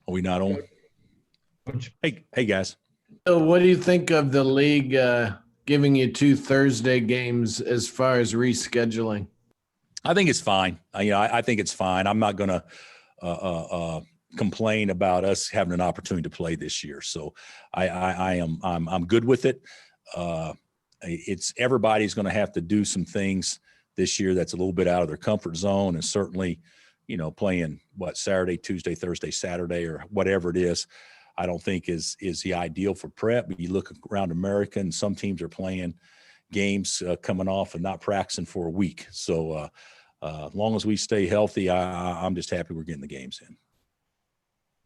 Are we not on? Hey guys. So what do you think of the league giving you 2 Thursday games as far as rescheduling? I think it's fine. I think it's fine. I'm not going to complain about us having an opportunity to play this year. So I'm good with it. It's everybody's going to have to do some things this year that's a little bit out of their comfort zone, and certainly, playing Saturday, Tuesday, Thursday, Saturday, or whatever it is, I don't think is the ideal for prep. But you look around America, and some teams are playing games coming off and not practicing for a week. So as long as we stay healthy, I'm just happy we're getting the games in.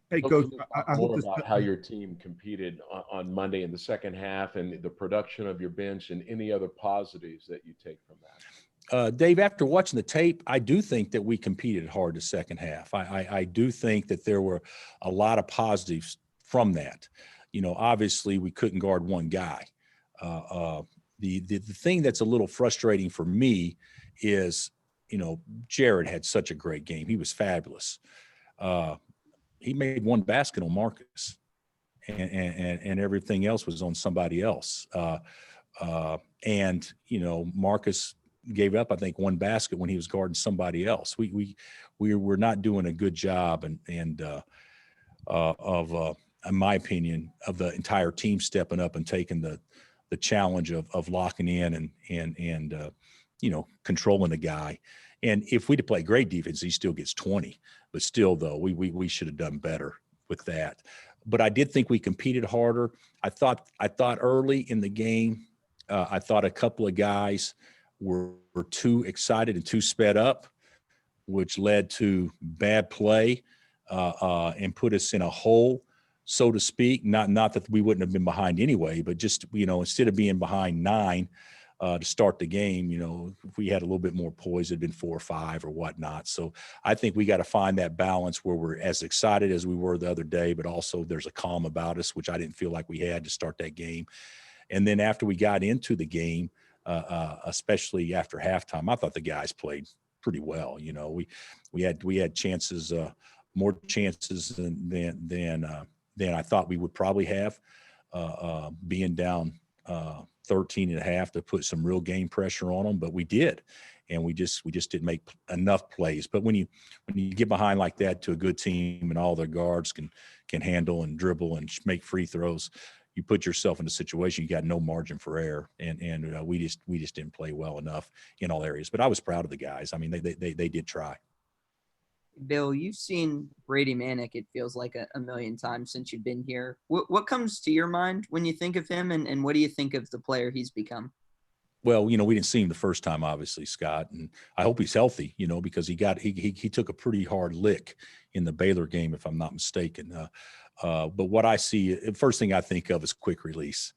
Hey, Coach, I hope about how your team competed on Monday in the second half and the production of your bench and any other positives that you take from that. Dave, after watching the tape, I do think that we competed hard the second half. I do think that there were a lot of positives from that. Obviously we couldn't guard one guy. The thing that's a little frustrating for me is, Jared had such a great game. He was fabulous. He made one basket on Marcus, and everything else was on somebody else. Marcus gave up, I think, one basket when he was guarding somebody else. We were not doing a good job, in my opinion, of the entire team stepping up and taking the challenge of locking in and controlling the guy. And if we'd have played great defense, he still gets 20. But still, though, we should have done better with that. But I did think we competed harder. I thought early in the game, I thought a couple of guys were too excited and too sped up, which led to bad play and put us in a hole, so to speak. Not that we wouldn't have been behind anyway, but just, instead of being behind 9 to start the game, if we had a little bit more poise, it'd been 4 or 5 or whatnot. So I think we got to find that balance where we're as excited as we were the other day, but also there's a calm about us, which I didn't feel like we had to start that game. And then after we got into the game, especially after halftime, I thought the guys played pretty well. We had chances, more chances than I thought we would probably have, being down 13 and a half to put some real game pressure on them, but we did. And we just didn't make enough plays. But when you get behind like that to a good team and all their guards can handle and dribble and make free throws, you put yourself in a situation you got no margin for error. And we just didn't play well enough in all areas. But I was proud of the guys. I mean, they did try. Bill, you've seen Brady Manek, it feels like a million times since you've been here. What comes to your mind when you think of him, and what do you think of the player he's become? Well, we didn't see him the first time, obviously, Scott, and I hope he's healthy, because he took a pretty hard lick in the Baylor game, if I'm not mistaken. But what I see, the first thing I think of is quick release.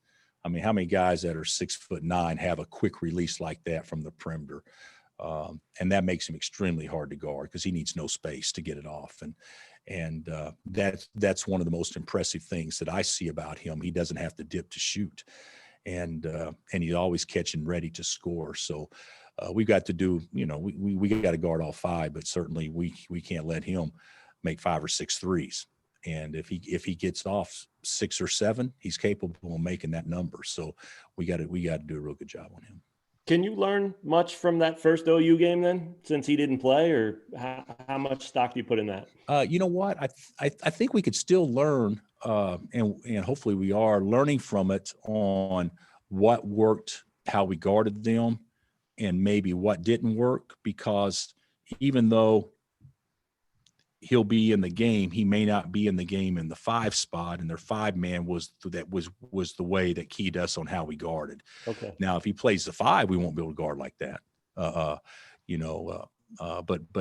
I mean, how many guys that are 6'9" have a quick release like that from the perimeter? And that makes him extremely hard to guard because he needs no space to get it off. And that's one of the most impressive things that I see about him. He doesn't have to dip to shoot, and he's always catching ready to score. So we've got to do, we got to guard all 5, but certainly we can't let him make 5 or 6 threes. And if he gets off 6 or 7, he's capable of making that number. So we got to do a real good job on him. Can you learn much from that first OU game then, since he didn't play, or how much stock do you put in that? You know what? I think we could still learn, and hopefully we are learning from it on what worked, how we guarded them, and maybe what didn't work, because even though he'll be in the game, he may not be in the game in the 5 spot, and their 5-man was the way that keyed us on how we guarded. Okay. Now, if he plays the 5, we won't be able to guard like that. But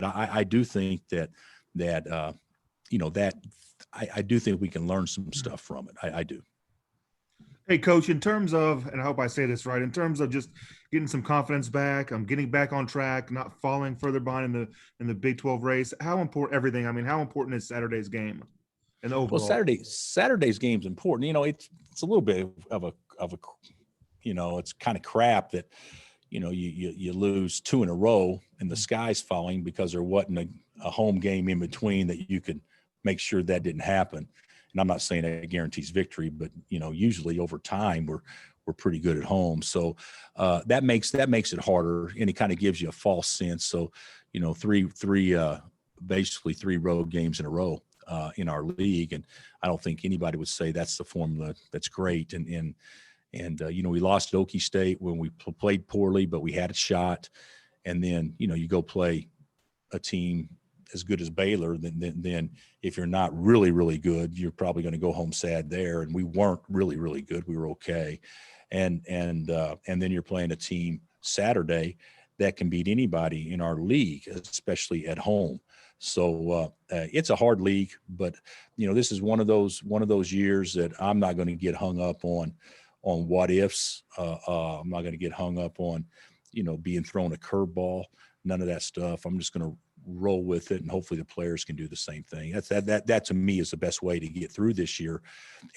I do think that I do think we can learn some stuff from it. I do. Hey, Coach, in terms of, and I hope I say this right, in terms of just getting some confidence back, getting back on track, not falling further behind in the Big 12 race, how important is Saturday's game? And overall? Well, Saturday's game's important. It's a little bit of a it's kind of crap that you lose 2 in a row and the sky's falling because there wasn't a home game in between that you could make sure that didn't happen. And I'm not saying that guarantees victory, but usually over time we're pretty good at home. So that makes it harder, and it kind of gives you a false sense. So basically three road games in a row in our league, and I don't think anybody would say that's the formula that's great. And we lost at Okie State when we played poorly, but we had a shot. And then you go play a team as good as Baylor, then if you're not really, really good, you're probably going to go home sad there. And we weren't really, really good. We were okay. And then you're playing a team Saturday that can beat anybody in our league, especially at home. So it's a hard league, but this is one of those years that I'm not going to get hung up on what ifs. I'm not going to get hung up on, being thrown a curveball, none of that stuff. I'm just going to roll with it, and hopefully the players can do the same thing. That to me is the best way to get through this year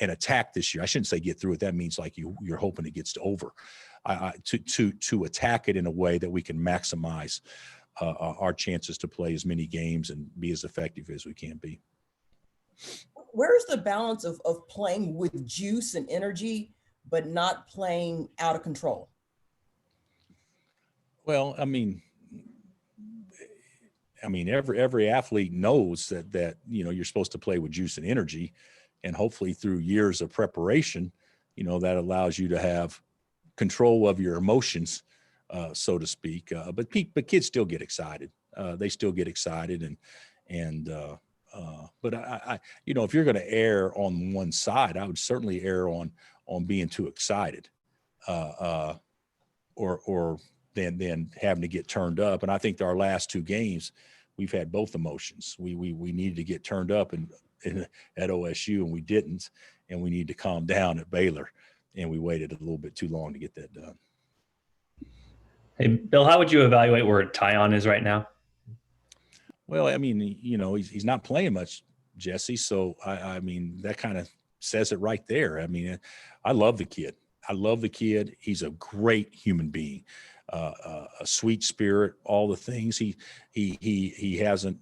and attack this year. I shouldn't say get through it. That means like you're hoping it gets over. To attack it in a way that we can maximize our chances to play as many games and be as effective as we can be. Where's the balance of playing with juice and energy, but not playing out of control? Well, I mean, every athlete knows that you're supposed to play with juice and energy, and hopefully through years of preparation, that allows you to have control of your emotions, so to speak. But kids still get excited. They still get excited, but I if you're going to err on one side, I would certainly err on being too excited, or than having to get turned up. And I think our last two games, we've had both emotions. We needed to get turned up at OSU, and we didn't, and we need to calm down at Baylor, and we waited a little bit too long to get that done. Hey, Bill, how would you evaluate where Tyon is right now? Well, I mean, he's not playing much, Jesse. So I mean, that kind of says it right there. I mean, I love the kid. He's a great human being, a sweet spirit, all the things. He hasn't,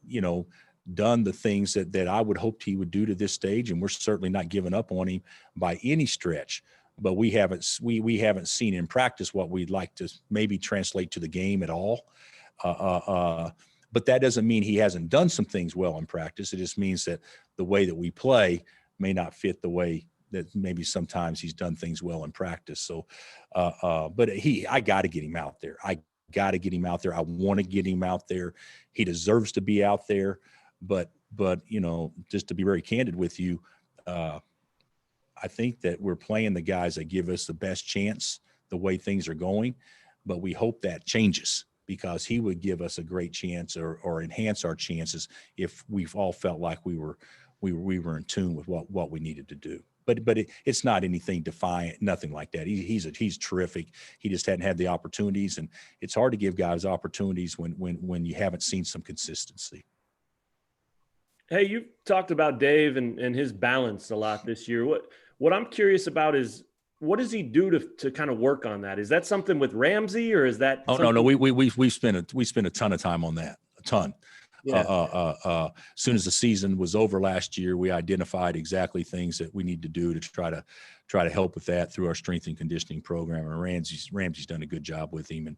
done the things that I would hoped he would do to this stage, and we're certainly not giving up on him by any stretch. But we haven't seen in practice what we'd like to maybe translate to the game at all. But that doesn't mean he hasn't done some things well in practice. It just means that the way that we play may not fit the way that maybe sometimes he's done things well in practice. So, but I got to get him out there. I want to get him out there. He deserves to be out there. But just to be very candid with you, I think that we're playing the guys that give us the best chance the way things are going, but we hope that changes, because he would give us a great chance or enhance our chances if we've all felt like we were in tune with what we needed to do. But it's not anything defiant, nothing like that. He's terrific. He just hadn't had the opportunities, and it's hard to give guys opportunities when you haven't seen some consistency. Hey, you talked about Dave and his balance a lot this year. What I'm curious about is, what does he do to kind of work on that? Is that something with Ramsey, or is that? Oh, no. We spent a ton of time on that, a ton. Yeah. As soon as the season was over last year, we identified exactly things that we need to do to try to help with that through our strength and conditioning program. And Ramsey's done a good job with him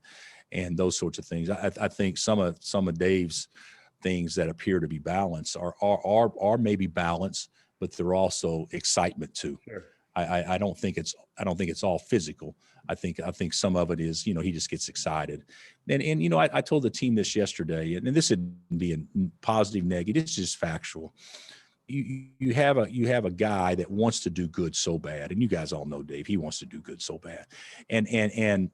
and those sorts of things. I think some of Dave's things that appear to be balanced are maybe balance, but they're also excitement too. Sure. I don't think it's all physical. I think some of it is, he just gets excited. And I told the team this yesterday, and this would be a positive, negative. It's just factual. You have a guy that wants to do good so bad, and you guys all know Dave. He wants to do good so bad, and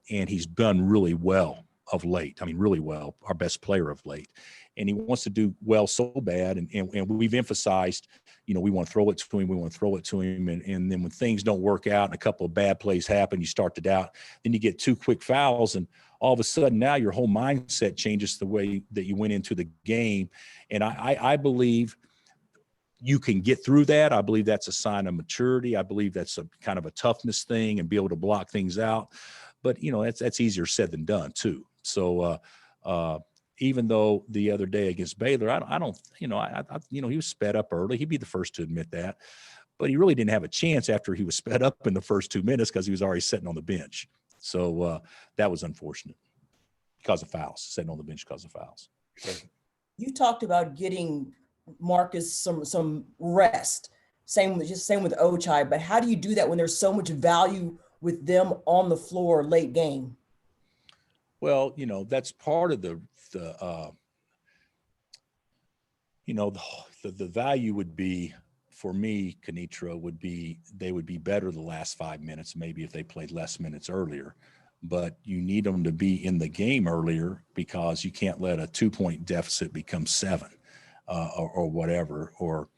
he's done really well of late. I mean, really well, our best player of late. And he wants to do well so bad. And we've emphasized, we want to throw it to him. And then when things don't work out and a couple of bad plays happen, you start to doubt. Then you get 2 quick fouls, and all of a sudden now your whole mindset changes the way that you went into the game. And I believe you can get through that. I believe that's a sign of maturity. I believe that's a kind of a toughness thing and be able to block things out. But, that's easier said than done too. So, even though the other day against Baylor, I don't, he was sped up early. He'd be the first to admit that, but he really didn't have a chance after he was sped up in the first 2 minutes because he was already sitting on the bench. So that was unfortunate because of fouls, sitting on the bench because of fouls. You talked about getting Marcus some rest. Same with Ochai, but how do you do that when there's so much value with them on the floor late game? Well, that's part of the value would be, for me, Kenitra, would be they would be better the last 5 minutes, maybe if they played less minutes earlier. But you need them to be in the game earlier because you can't let a 2-point deficit become 7 or whatever or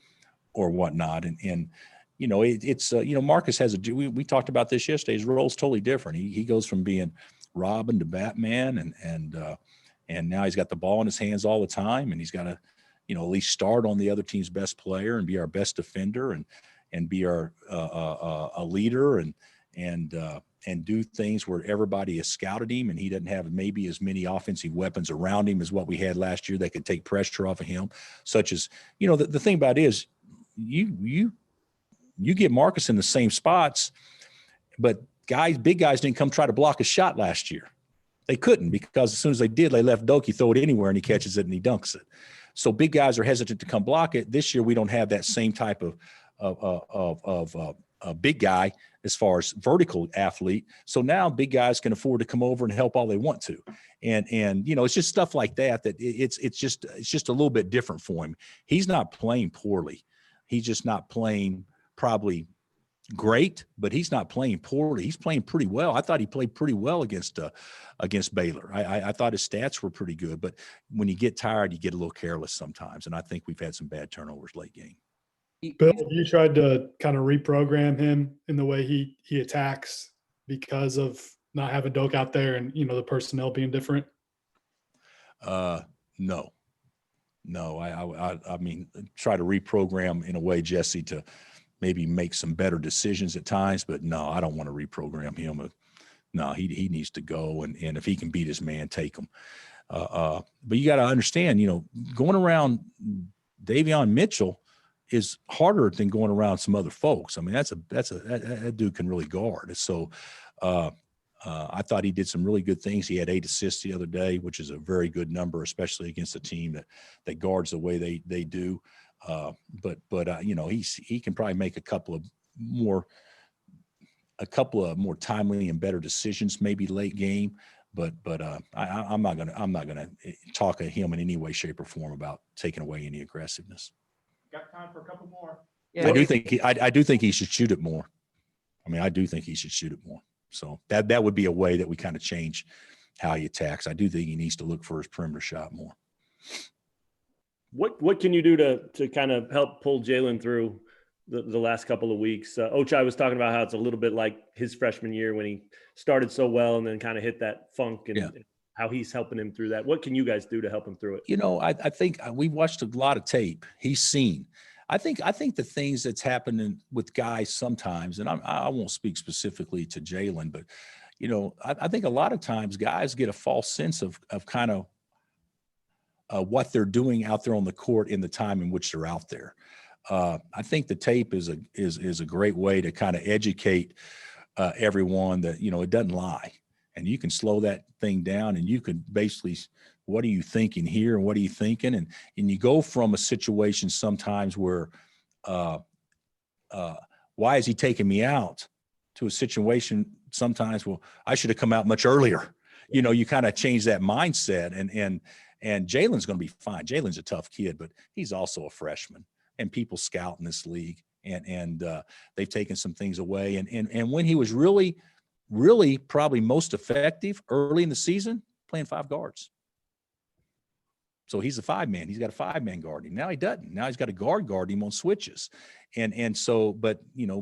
whatnot. And Marcus has we talked about this yesterday. His role's totally different. He goes from being Robin to Batman, and now he's got the ball in his hands all the time, and he's got to, at least start on the other team's best player and be our best defender and be our a leader and do things where everybody has scouted him and he doesn't have maybe as many offensive weapons around him as what we had last year that could take pressure off of him, such as, the thing about it is you get Marcus in the same spots, but big guys didn't come try to block a shot last year. They couldn't, because as soon as they did, they left Doki throw it anywhere and he catches it and he dunks it. So big guys are hesitant to come block it. This year we don't have that same type of a big guy as far as vertical athlete. So now big guys can afford to come over and help all they want to. And it's just stuff like that it's just a little bit different for him. He's not playing poorly. He's just not playing probably great, but he's not playing poorly. He's playing pretty well. I thought he played pretty well against Baylor. I thought his stats were pretty good, but when you get tired, you get a little careless sometimes. And I think we've had some bad turnovers late game. Bill, you tried to kind of reprogram him in the way he attacks because of not having Doak out there and, the personnel being different? No. I mean, try to reprogram in a way, Jesse, to maybe make some better decisions at times, but no, I don't want to reprogram him. No, he needs to go. And if he can beat his man, take him. But you got to understand, going around Davion Mitchell is harder than going around some other folks. I mean, that dude can really guard. So I thought he did some really good things. He had 8 assists the other day, which is a very good number, especially against a team that guards the way they do. But he can probably make a couple of more timely and better decisions, maybe late game. But I'm not gonna talk to him in any way, shape, or form about taking away any aggressiveness. Got time for a couple more. Yeah. I do think he should shoot it more. I mean, I do think he should shoot it more. So that would be a way that we kind of change how he attacks. I do think he needs to look for his perimeter shot more. What can you do to kind of help pull Jalen through the last couple of weeks? Ochai was talking about how it's a little bit like his freshman year when he started so well and then kind of hit that funk, and how he's helping him through that. What can you guys do to help him through it? I think we watched a lot of tape. He's seen. I think the things that's happening with guys sometimes, and I won't speak specifically to Jalen, but I think a lot of times guys get a false sense of kind of what they're doing out there on the court in the time in which they're out there. I think the tape is a great way to kind of educate everyone that it doesn't lie, and you can slow that thing down, and you can basically, what are you thinking here, and what are you thinking, and you go from a situation sometimes where why is he taking me out, to a situation sometimes, well, I should have come out much earlier. You kind of change that mindset, and Jalen's going to be fine. Jalen's a tough kid, but he's also a freshman, and people scout in this league, and they've taken some things away. And when he was really, really probably most effective early in the season, playing 5 guards. So he's a 5-man. He's got a 5-man guarding. Now he doesn't. Now he's got a guard him on switches. And so, but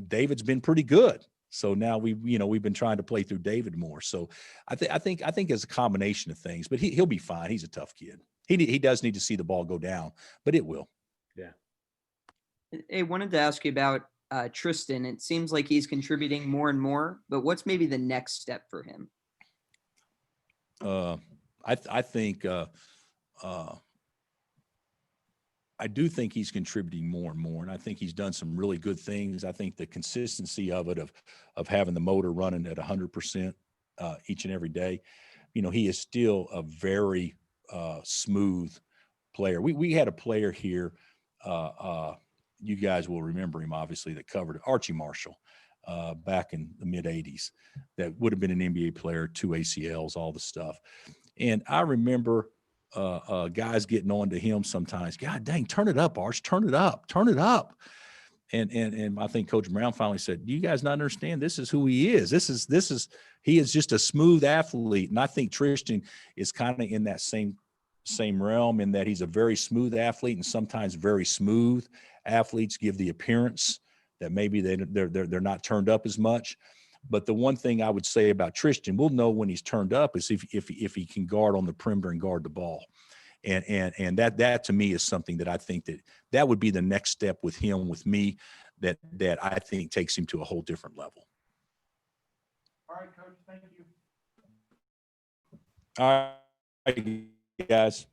David's been pretty good. So now we've been trying to play through David more. So I think it's a combination of things, but he'll be fine. He's a tough kid. He does need to see the ball go down, but it will. Yeah. I wanted to ask you about Tristan. It seems like he's contributing more and more, but what's maybe the next step for him? I think I do think he's contributing more and more, and I think he's done some really good things. I think the consistency of it, of having the motor running at 100% each and every day, he is still a very smooth player. We had a player here, you guys will remember him, obviously, that covered it, Archie Marshall, back in the mid 80s, that would have been an NBA player, 2 ACLs, all the stuff. And I remember guys getting on to him sometimes. God dang, turn it up, Arch, turn it up. And I think Coach Brown finally said, "Do you guys not understand? This is who he is. He is just a smooth athlete." And I think Tristan is kind of in that same realm, in that he's a very smooth athlete, and sometimes very smooth athletes give the appearance that maybe they're not turned up as much. But the one thing I would say about Tristan, we'll know when he's turned up, is if he can guard on the perimeter and guard the ball. And that to me is something that I think that would be the next step with him, with me, that I think takes him to a whole different level. All right, Coach. Thank you. All right, guys.